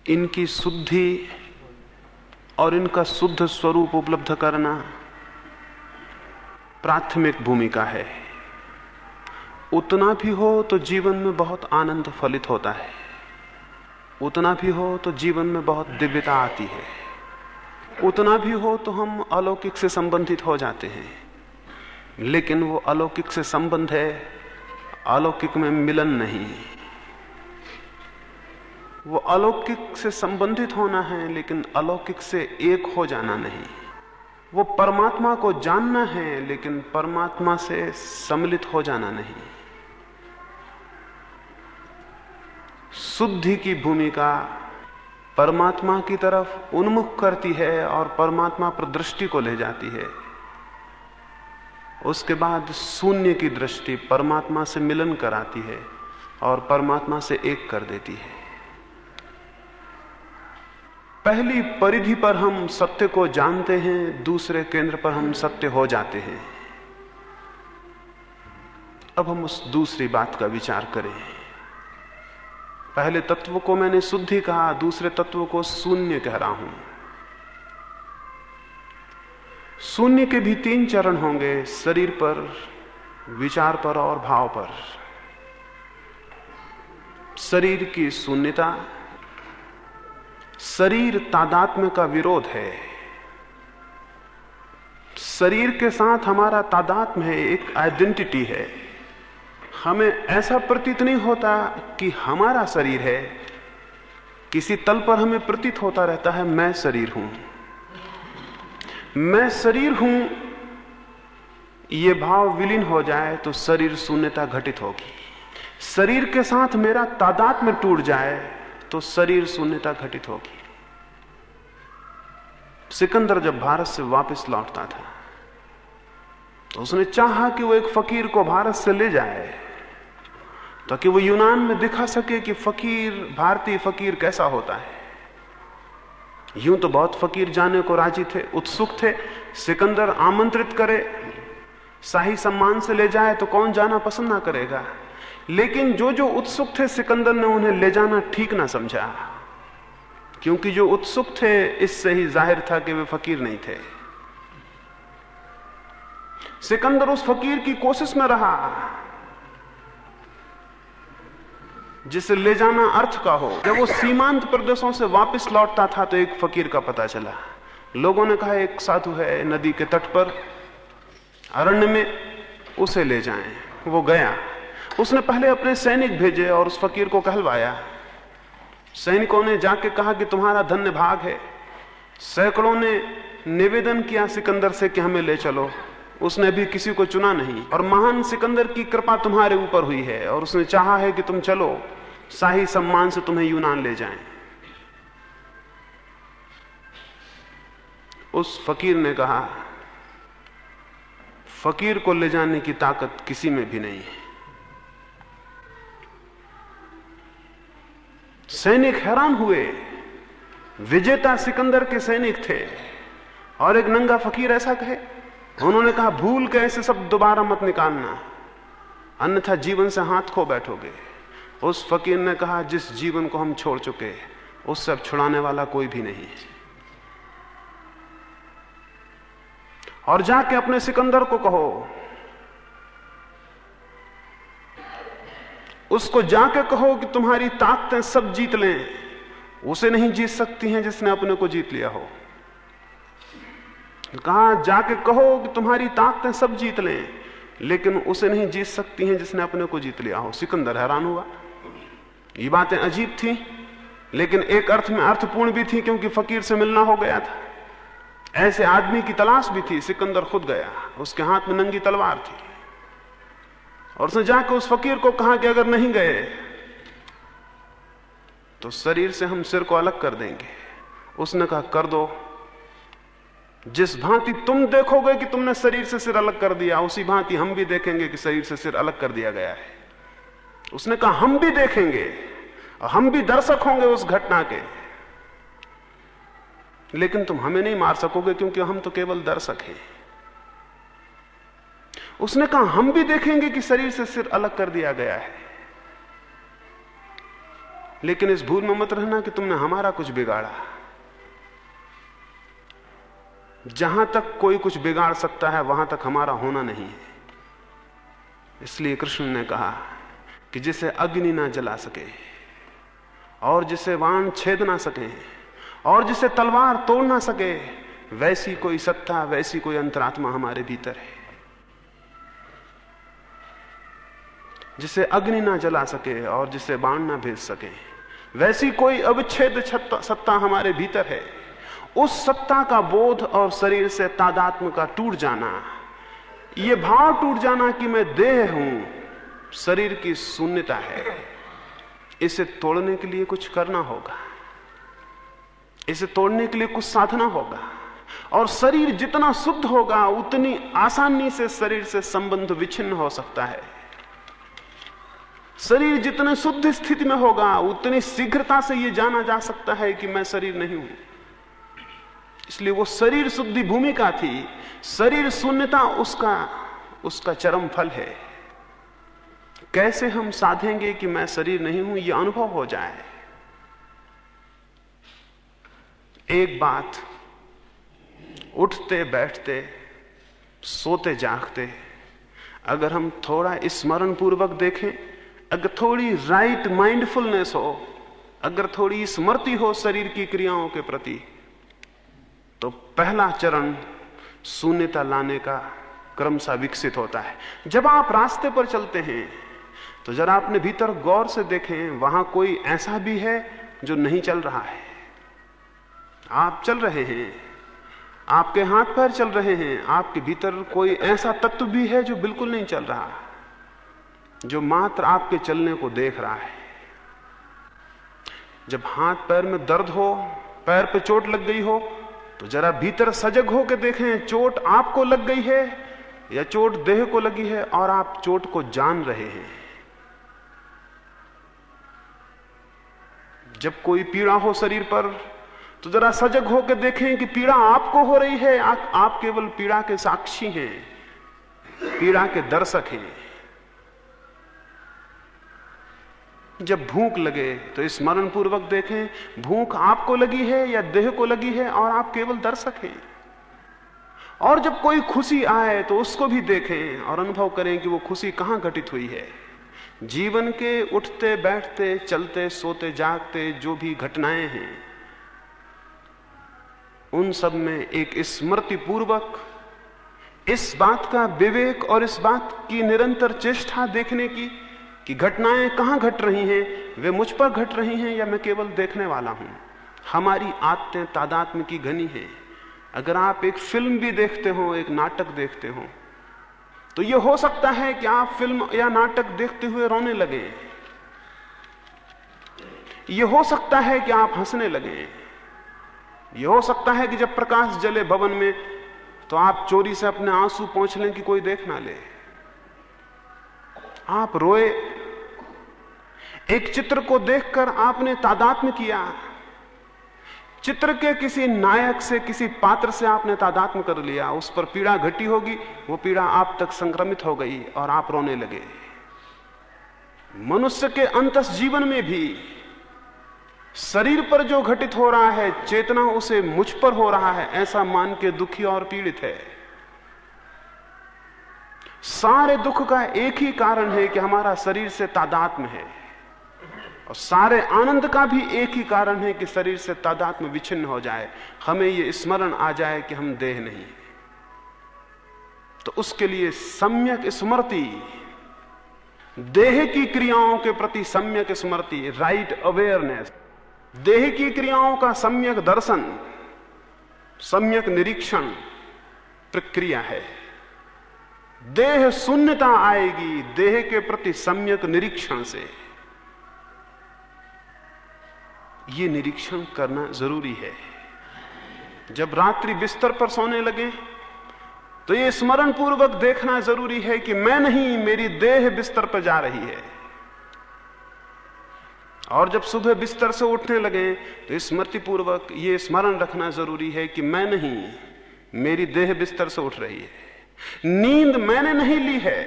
इनकी शुद्धि और इनका शुद्ध स्वरूप उपलब्ध करना प्राथमिक भूमिका है। उतना भी हो तो जीवन में बहुत आनंद फलित होता है, उतना भी हो तो जीवन में बहुत दिव्यता आती है, उतना भी हो तो हम अलौकिक से संबंधित हो जाते हैं। लेकिन वो अलौकिक से संबंध है, अलौकिक में मिलन नहीं। वो अलौकिक से संबंधित होना है, लेकिन अलौकिक से एक हो जाना नहीं। वो परमात्मा को जानना है, लेकिन परमात्मा से सम्मिलित हो जाना नहीं। शुद्धि की भूमिका परमात्मा की तरफ उन्मुख करती है और परमात्मा पर दृष्टि को ले जाती है। उसके बाद शून्य की दृष्टि परमात्मा से मिलन कराती है और परमात्मा से एक कर देती है। पहली परिधि पर हम सत्य को जानते हैं, दूसरे केंद्र पर हम सत्य हो जाते हैं। अब हम उस दूसरी बात का विचार करें। पहले तत्व को मैंने शुद्धि कहा, दूसरे तत्व को शून्य कह रहा हूं। शून्य के भी 3 चरण होंगे, शरीर पर, विचार पर और भाव पर। शरीर की शून्यता, शरीर तादात्म्य का विरोध है। शरीर के साथ हमारा तादात्म्य है, एक आइडेंटिटी है। हमें ऐसा प्रतीत नहीं होता कि हमारा शरीर है, किसी तल पर हमें प्रतीत होता रहता है मैं शरीर हूं, मैं शरीर हूं। ये भाव विलीन हो जाए तो शरीर शून्यता घटित होगी। शरीर के साथ मेरा तादात्म्य टूट जाए तो शरीर शून्यता घटित होगी। सिकंदर जब भारत से वापस लौटता था तो उसने चाहा कि वो एक फकीर को भारत से ले जाए ताकि वो यूनान में दिखा सके कि फकीर, भारतीय फकीर कैसा होता है। यूं तो बहुत फकीर जाने को राजी थे, उत्सुक थे। सिकंदर आमंत्रित करे, शाही सम्मान से ले जाए तो कौन जाना पसंद ना करेगा। लेकिन जो जो उत्सुक थे, सिकंदर ने उन्हें ले जाना ठीक ना समझा, क्योंकि जो उत्सुक थे इससे ही जाहिर था कि वे फकीर नहीं थे। सिकंदर उस फकीर की कोशिश में रहा जिसे ले जाना अर्थ का हो। जब वो सीमांत प्रदेशों से वापस लौटता था तो एक फकीर का पता चला। लोगों ने कहा एक साधु है नदी के तट पर, अरण्य में, उसे ले जाएं। वो गया। उसने पहले अपने सैनिक भेजे और उस फकीर को कहलवाया। सैनिकों ने जाके कहा कि तुम्हारा धन्य भाग है। सैकड़ों ने निवेदन किया सिकंदर से कि हमें ले चलो। उसने भी किसी को चुना नहीं और महान सिकंदर की कृपा तुम्हारे ऊपर हुई है और उसने चाहा है कि तुम चलो, शाही सम्मान से तुम्हें यूनान ले जाएं। उस फकीर ने कहा, फकीर को ले जाने की ताकत किसी में भी नहीं है। सैनिक हैरान हुए। विजेता सिकंदर के सैनिक थे और एक नंगा फकीर ऐसा कहे। उन्होंने कहा भूल के ऐसे सब दोबारा मत निकालना, अन्यथा जीवन से हाथ खो बैठोगे। उस फकीर ने कहा जिस जीवन को हम छोड़ चुके उससे अब छुड़ाने वाला कोई भी नहीं है। और जाके अपने सिकंदर को कहो, उसको जाके कहो कि तुम्हारी ताकतें सब जीत लें, उसे नहीं जीत सकती हैं जिसने अपने को जीत लिया हो। कहा जाके कहो कि तुम्हारी ताकतें सब जीत लें, लेकिन उसे नहीं जीत सकती हैं जिसने अपने को जीत लिया हो। सिकंदर हैरान हुआ। ये बातें अजीब थी, लेकिन एक अर्थ में अर्थपूर्ण भी थी, क्योंकि फकीर से मिलना हो गया था। ऐसे आदमी की तलाश भी थी। सिकंदर खुद गया, उसके हाथ में नंगी तलवार थी और उसने जाकर उस फकीर को कहा कि अगर नहीं गए तो शरीर से हम सिर को अलग कर देंगे। उसने कहा कर दो। जिस भांति तुम देखोगे कि तुमने शरीर से सिर अलग कर दिया, उसी भांति हम भी देखेंगे कि शरीर से सिर अलग कर दिया गया है। उसने कहा हम भी देखेंगे और हम भी दर्शक होंगे उस घटना के, लेकिन तुम हमें नहीं मार सकोगे क्योंकि हम तो केवल दर्शक हैं। उसने कहा हम भी देखेंगे कि शरीर से सिर अलग कर दिया गया है। लेकिन इस भूल में मत रहना कि तुमने हमारा कुछ बिगाड़ा। जहां तक कोई कुछ बिगाड़ सकता है वहां तक हमारा होना नहीं है। इसलिए कृष्ण ने कहा कि जिसे अग्नि ना जला सके और जिसे बाण छेद ना सके और जिसे तलवार तोड़ ना सके, वैसी कोई सत्ता, वैसी कोई अंतरात्मा हमारे भीतर है। जिसे अग्नि ना जला सके और जिसे बाण ना भेज सके, वैसी कोई अविच्छेद सत्ता हमारे भीतर है। उस सत्ता का बोध और शरीर से तादात्म्य का टूट जाना, ये भाव टूट जाना कि मैं देह हूं, शरीर की शून्यता है, इसे तोड़ने के लिए कुछ करना होगा, इसे तोड़ने के लिए कुछ साधना होगा। और शरीर जितना शुद्ध होगा उतनी आसानी से शरीर से संबंध विच्छिन्न हो सकता है। शरीर जितने शुद्ध स्थिति में होगा उतनी शीघ्रता से यह जाना जा सकता है कि मैं शरीर नहीं हूं। इसलिए वो शरीर शुद्धि भूमिका थी, शरीर शून्यता उसका चरम फल है। कैसे हम साधेंगे कि मैं शरीर नहीं हूं, यह अनुभव हो जाए। एक बात, उठते बैठते सोते जागते अगर हम थोड़ा स्मरण पूर्वक देखें, अगर थोड़ी राइट माइंडफुलनेस हो, अगर थोड़ी स्मृति हो शरीर की क्रियाओं के प्रति, तो पहला चरण शून्यता लाने का क्रमशः विकसित होता है। जब आप रास्ते पर चलते हैं तो जरा अपने भीतर गौर से देखें, वहां कोई ऐसा भी है जो नहीं चल रहा है। आप चल रहे हैं, आपके हाथ पैर चल रहे हैं, आपके भीतर कोई ऐसा तत्व भी है जो बिल्कुल नहीं चल रहा, जो मात्र आपके चलने को देख रहा है। जब हाथ पैर में दर्द हो, पैर पे चोट लग गई हो, तो जरा भीतर सजग होकर देखें, चोट आपको लग गई है या चोट देह को लगी है, और आप चोट को जान रहे हैं। जब कोई पीड़ा हो शरीर पर, तो जरा सजग होकर देखें कि पीड़ा आपको हो रही है, आप केवल पीड़ा के साक्षी हैं, पीड़ा के दर्शक हैं। जब भूख लगे तो स्मरण पूर्वक देखें, भूख आपको लगी है या देह को लगी है, और आप केवल दर्शक हैं। और जब कोई खुशी आए तो उसको भी देखें और अनुभव करें कि वो खुशी कहां घटित हुई है। जीवन के उठते बैठते चलते सोते जागते जो भी घटनाएं हैं, उन सब में एक स्मृति पूर्वक इस बात का विवेक और इस बात की निरंतर चेष्टा देखने की कि घटनाएं कहां घट रही हैं, वे मुझ पर घट रही हैं या मैं केवल देखने वाला हूं। हमारी आदतें तादात्म्य की घनी हैं। अगर आप एक फिल्म भी देखते हो, एक नाटक देखते हो, तो यह हो सकता है कि आप फिल्म या नाटक देखते हुए रोने लगे, यह हो सकता है कि आप हंसने लगे, यह हो सकता है कि जब प्रकाश जले भवन में तो आप चोरी से अपने आंसू पोंछ लें कि कोई देख ना ले, आप रोए। एक चित्र को देखकर आपने तादात्म्य किया, चित्र के किसी नायक से, किसी पात्र से आपने तादात्म्य कर लिया, उस पर पीड़ा घटी होगी, वो पीड़ा आप तक संक्रमित हो गई और आप रोने लगे। मनुष्य के अंतस जीवन में भी शरीर पर जो घटित हो रहा है, चेतना उसे मुझ पर हो रहा है ऐसा मान के दुखी और पीड़ित है। सारे दुख का एक ही कारण है कि हमारा शरीर से तादात्म्य है, और सारे आनंद का भी एक ही कारण है कि शरीर से तादात्म्य विच्छिन्न हो जाए, हमें यह स्मरण आ जाए कि हम देह नहीं। तो उसके लिए सम्यक स्मृति, देह की क्रियाओं के प्रति सम्यक स्मृति, राइट अवेयरनेस, देह की क्रियाओं का सम्यक दर्शन, सम्यक निरीक्षण प्रक्रिया है। देह शून्यता आएगी देह के प्रति सम्यक निरीक्षण से। यह निरीक्षण करना जरूरी है। जब रात्रि बिस्तर पर सोने लगे तो यह स्मरण पूर्वक देखना जरूरी है कि मैं नहीं, मेरी देह बिस्तर पर जा रही है। और जब सुबह बिस्तर से उठने लगे तो स्मृति पूर्वक यह स्मरण रखना जरूरी है कि मैं नहीं, मेरी देह बिस्तर से उठ रही है। नींद मैंने नहीं ली है,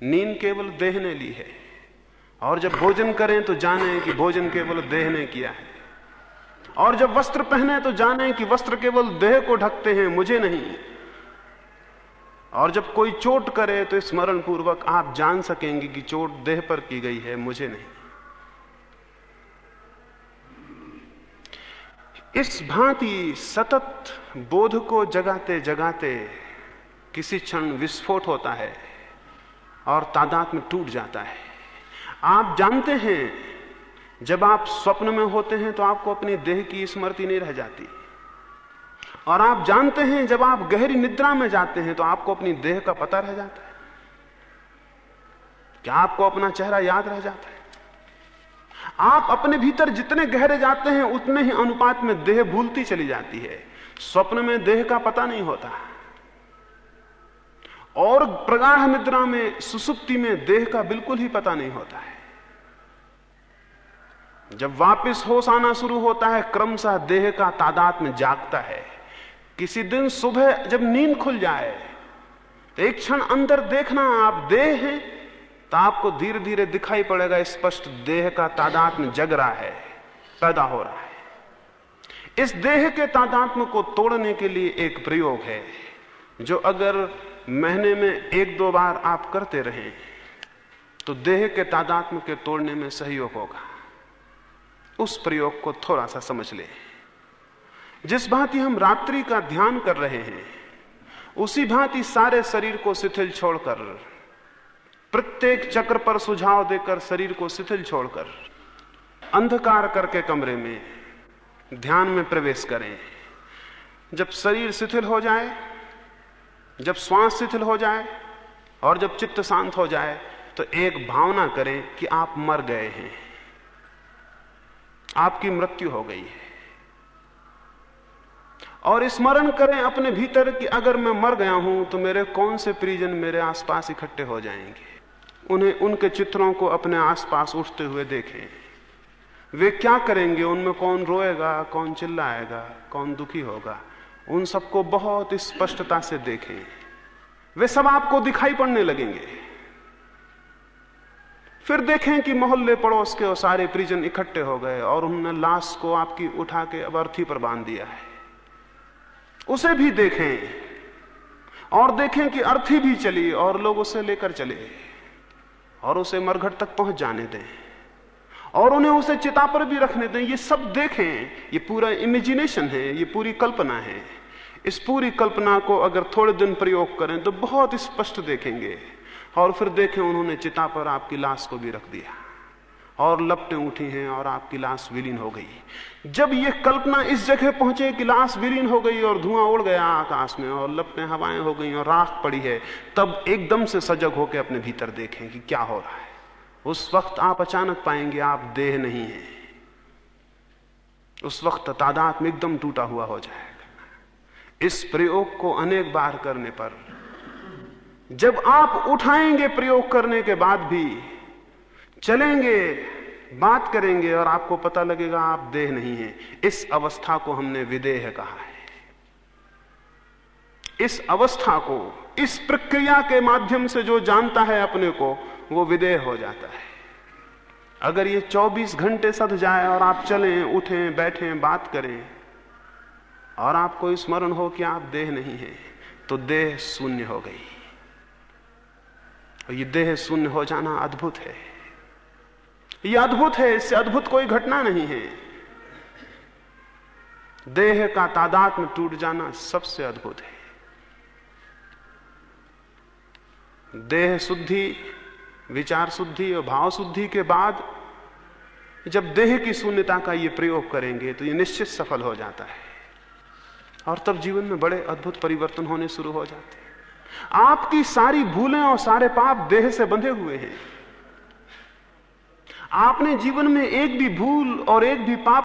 नींद केवल देह ने ली है। और जब भोजन करें तो जाने कि भोजन केवल देह ने किया है, और जब वस्त्र पहने तो जाने कि वस्त्र केवल देह को ढकते हैं, मुझे नहीं। और जब कोई चोट करे तो स्मरण पूर्वक आप जान सकेंगे कि चोट देह पर की गई है, मुझे नहीं। इस भांति सतत बोध को जगाते जगाते किसी क्षण विस्फोट होता है और तादात्म्य टूट जाता है। आप जानते हैं, जब आप स्वप्न में होते हैं तो आपको अपनी देह की स्मृति नहीं रह जाती, और आप जानते हैं जब आप गहरी निद्रा में जाते हैं तो आपको अपनी देह का पता रह जाता है, क्या आपको अपना चेहरा याद रह जाता है। आप अपने भीतर जितने गहरे जाते हैं उतने ही अनुपात में देह भूलती चली जाती है। स्वप्न में देह का पता नहीं होता, और प्रगाढ़ निद्रा में, सुसुप्ति में देह का बिल्कुल ही पता नहीं होता है। जब वापस होश आना शुरू होता है, क्रमशः देह का तादात्म्य जागता है। किसी दिन सुबह जब नींद खुल जाए तो एक क्षण अंदर देखना, आप देह हैं, तो आपको धीरे धीरे दिखाई पड़ेगा स्पष्ट देह का तादात्म्य जग रहा है, पैदा हो रहा है। इस देह के तादात्म्य को तोड़ने के लिए एक प्रयोग है जो अगर महीने में 1-2 बार आप करते रहें तो देह के तादात्म्य के तोड़ने में सहयोग होगा। उस प्रयोग को थोड़ा सा समझ लें। जिस भांति हम रात्रि का ध्यान कर रहे हैं, उसी भांति सारे शरीर को शिथिल छोड़कर, प्रत्येक चक्र पर सुझाव देकर शरीर को शिथिल छोड़कर अंधकार करके कमरे में ध्यान में प्रवेश करें। जब शरीर शिथिल हो जाए, जब श्वास शिथिल हो जाए और जब चित्त शांत हो जाए, तो एक भावना करें कि आप मर गए हैं, आपकी मृत्यु हो गई है, और स्मरण करें अपने भीतर कि अगर मैं मर गया हूं तो मेरे कौन से परिजन मेरे आसपास इकट्ठे हो जाएंगे। उन्हें, उनके चित्रों को अपने आसपास उठते हुए देखें। वे क्या करेंगे, उनमें कौन रोएगा, कौन चिल्लाएगा, कौन दुखी होगा, उन सबको बहुत स्पष्टता से देखें। वे सब आपको दिखाई पड़ने लगेंगे। फिर देखें कि मोहल्ले पड़ोस के और सारे परिजन इकट्ठे हो गए और उन्होंने लाश को आपकी उठा के अब अर्थी पर बांध दिया है। उसे भी देखें और देखें कि अर्थी भी चली और लोग उसे लेकर चले और उसे मरघट तक पहुंच जाने दें और उन्हें उसे चिता पर भी रखने दें। ये सब देखें। ये पूरा इमेजिनेशन है, ये पूरी कल्पना है। इस पूरी कल्पना को अगर थोड़े दिन प्रयोग करें तो बहुत स्पष्ट देखेंगे। और फिर देखें, उन्होंने चिता पर आपकी लाश को भी रख दिया और लपटें उठी हैं और आपकी लाश विलीन हो गई। जब ये कल्पना इस जगह पहुंचे कि लाश विलीन हो गई और धुआं उड़ गया आकाश में और लपटें हवाएं हो गई और राख पड़ी है, तब एकदम से सजग होकर अपने भीतर देखें कि क्या हो रहा है। उस वक्त आप अचानक पाएंगे आप देह नहीं हैं। उस वक्त तादात्म्य एकदम टूटा हुआ हो जाएगा। इस प्रयोग को अनेक बार करने पर जब आप उठाएंगे, प्रयोग करने के बाद भी चलेंगे, बात करेंगे और आपको पता लगेगा आप देह नहीं हैं। इस अवस्था को हमने विदेह कहा है। इस अवस्था को, इस प्रक्रिया के माध्यम से जो जानता है अपने को, वो विदेह हो जाता है। अगर ये 24 घंटे सध जाए और आप चलें, उठें, बैठें, बात करें और आपको स्मरण हो कि आप देह नहीं हैं, तो देह शून्य हो गई। और ये देह शून्य हो जाना अद्भुत है। ये अद्भुत है, इससे अद्भुत कोई घटना नहीं है। देह का तादात्म्य टूट जाना सबसे अद्भुत है। देह शुद्धि, विचार शुद्धि और भाव शुद्धि के बाद जब देह की शून्यता का ये प्रयोग करेंगे तो ये निश्चित सफल हो जाता है और तब जीवन में बड़े अद्भुत परिवर्तन होने शुरू हो जाते हैं। आपकी सारी भूलें और सारे पाप देह से बंधे हुए हैं। आपने जीवन में एक भी भूल और एक भी पाप